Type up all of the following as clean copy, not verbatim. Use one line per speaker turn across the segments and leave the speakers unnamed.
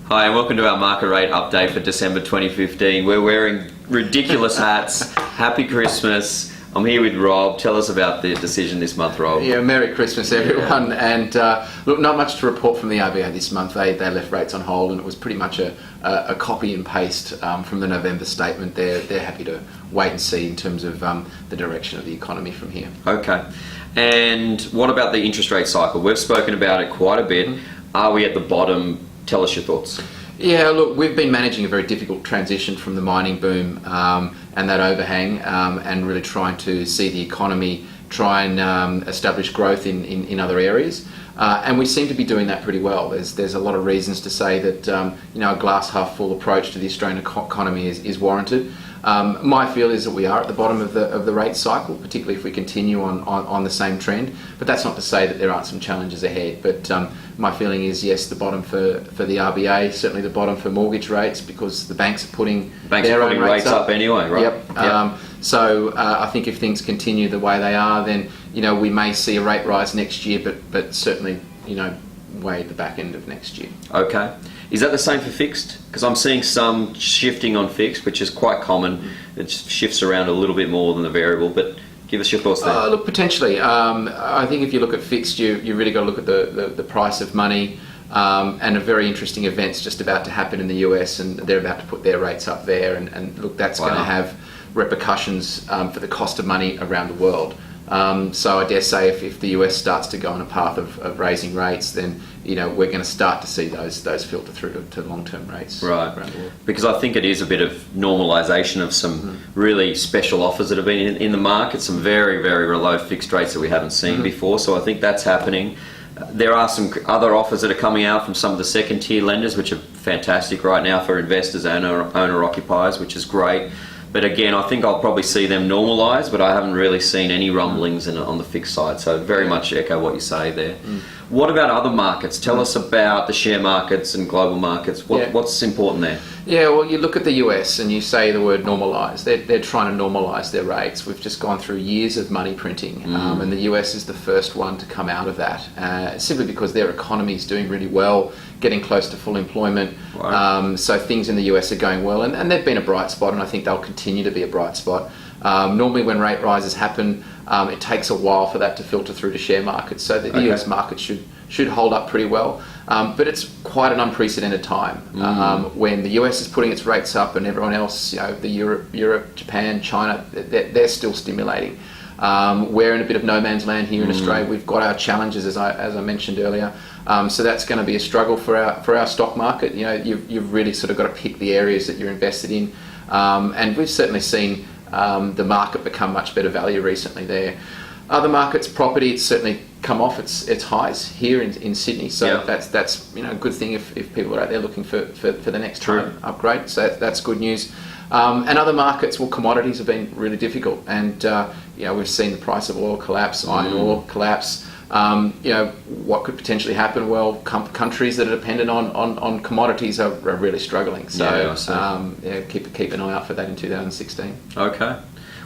Hi and welcome to our market rate update for December 2015. We're wearing ridiculous hats. Happy Christmas. I'm here with Rob. Tell us about the decision this month, Rob.
Yeah, Merry Christmas everyone. And look, not much to report from the RBA this month. They left rates on hold and it was pretty much a copy and paste from the November statement. They're happy to wait and see in terms of the direction of the economy from here.
Okay. And what about the interest rate cycle? We've spoken about it quite a bit. Are we at the bottom? Tell us your thoughts.
Yeah, look, we've been managing a very difficult transition from the mining boom and that overhang and really trying to see the economy try and establish growth in other areas. And we seem to be doing that pretty well. There's a lot of reasons to say that a glass half full approach to the Australian economy is warranted. My feel is that we are at the bottom of the rate cycle, particularly if we continue on the same trend. But that's not to say that there aren't some challenges ahead. But my feeling is, yes, the bottom for the RBA, certainly the bottom for mortgage rates, because the banks are putting their own rates up
anyway, right?
Yep. So I think if things continue the way they are, then we may see a rate rise next year, but certainly way at the back end of next year.
Okay. Is that the same for fixed? Because I'm seeing some shifting on fixed, which is quite common. It shifts around a little bit more than the variable, but give us your thoughts there.
Look, potentially. I think if you look at fixed, you really got to look at the price of money, and a very interesting event's just about to happen in the US, and they're about to put their rates up there, and look, that's going to have repercussions for the cost of money around the world. So I dare say if the US starts to go on a path of raising rates, then we're going to start to see those filter through to long-term rates
right
around the world.
Because I think it is a bit of normalisation of some really special offers that have been in the market, some very, very low fixed rates that we haven't seen before. So I think that's happening. There are some other offers that are coming out from some of the second tier lenders, which are fantastic right now for investors and owner occupiers, which is great. But again, I think I'll probably see them normalise, but I haven't really seen any rumblings on the fixed side. So very much echo what you say there. What about other markets? Tell us about the share markets and global markets. What's important there?
Yeah, well, you look at the US and you say the word normalise. They're trying to normalise their rates. We've just gone through years of money printing, and the US is the first one to come out of that, simply because their economy is doing really well, getting close to full employment. Right. So things in the US are going well, and they've been a bright spot, and I think they'll continue to be a bright spot. Normally when rate rises happen, it takes a while for that to filter through to share markets, so the US market should hold up pretty well. But it's quite an unprecedented time when the US is putting its rates up and everyone else, the Europe, Japan, China, they're still stimulating. We're in a bit of no man's land here in Australia. We've got our challenges, as I mentioned earlier. So that's going to be a struggle for our stock market. You've really sort of got to pick the areas that you're invested in, and we've certainly seen the market become much better value recently there. Other markets, property, it's certainly come off its highs here in Sydney, so that's a good thing if people are out there looking for the next home upgrade. So that's good news. And other markets, well, commodities have been really difficult, and we've seen the price of oil collapse, iron ore collapse. What could potentially happen? Well, countries that are dependent on commodities are really struggling. So keep an eye out for that in 2016.
Okay.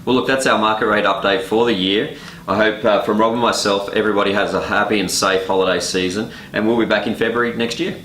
Well, look, that's our market rate update for the year. I hope from Rob and myself, everybody has a happy and safe holiday season, and we'll be back in February next year.